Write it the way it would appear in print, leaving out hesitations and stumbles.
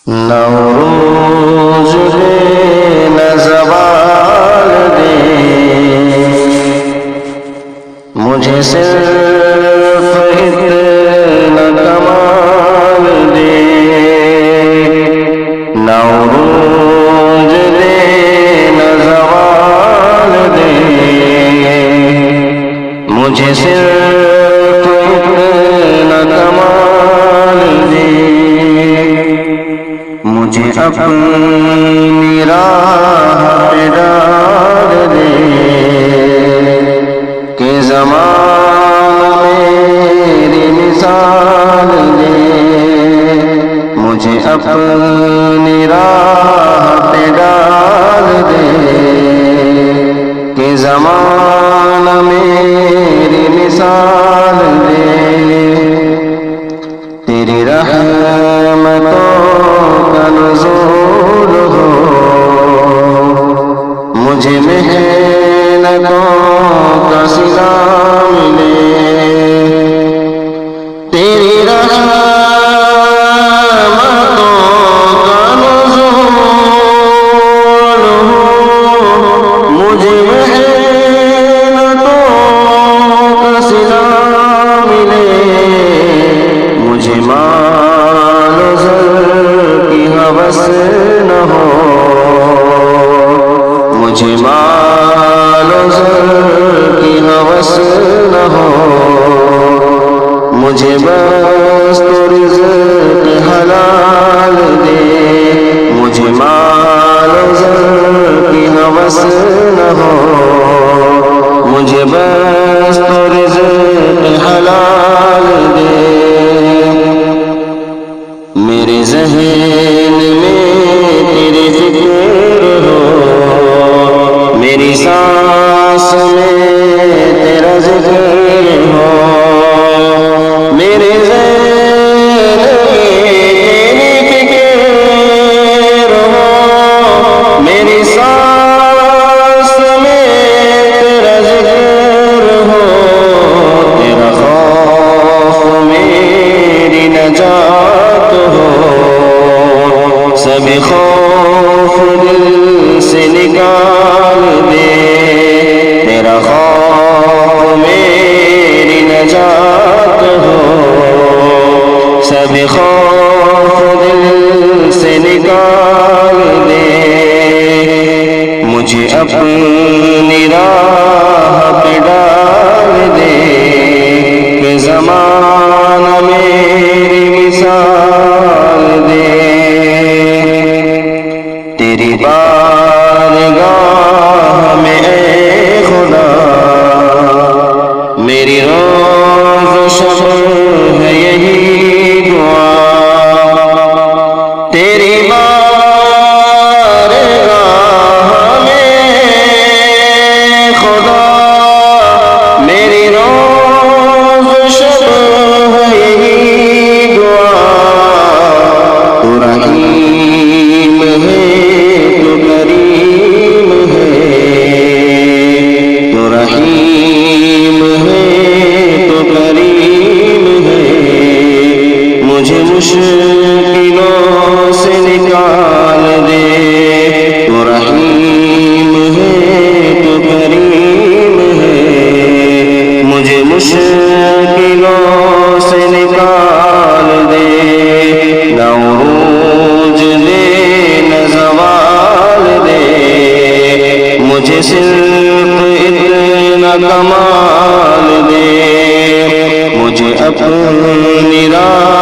نوروز دے نہ زوال دے، مجھے صرف اتنا کمال دے۔ نوروز دے نہ زوال دے، مجھے صرف اتنا کمال دے۔ مجھے اپنی راہ پہ ڈال دے کہ زمانہ میری مثال دے۔ مجھے اپنی راہ پہ ڈال دے کہ زمانہ میری مثال دے۔ تیری رحمتوں کا نزول ہو، مجھے محنتوں کا صلہ ملے۔ تیری رحمتوں کا نزول ہو، مجھے محنتوں کا صلہ ملے۔ مجھے مال و زر کی ہوس نہ ہو، مجھے مال و زر کی ہوس نہ ہو۔ مجھے بس تو رزق حلال دے، مجھے مال و زر کی ہوس نہ ہو۔ مجھے بس تو رزق حلال دے۔ میرے ذہن میں تیری فکر ہو، میری سانس میں تیرا ذکر ہو۔ میرے ذہن میں تیری فکر ہو، میری سانس میں تیرا ذکر ہو۔ تیرا خوف میری نجات ہو، سبھی خوف دل سے نکال دے۔ تیرا خوف میری نجات ہو، سبھی خوف دل سے نکال دے۔ مجھے اپنی راہ پہ ڈال دے کہ زمانہ میری مثال دے۔ تیری بارگاہ میں اے خدا، میری روز و شب ہے یہی دعا۔ تیری بارگاہ میں خدا، میری روز و شب ہے یہی دعا۔ تو رحیم ہے، تو کریم ہے، تو رحیم ہے، تو کریم ہے۔ مجھے مشکلوں سے نکال دے۔ تو رحیم ہے، تو کریم ہے، مجھے مشکلوں سے نکال دے۔ نوروز دے نہ زوال دے، مجھے صرف اتنا کمال دے۔ مجھے اپنی راہ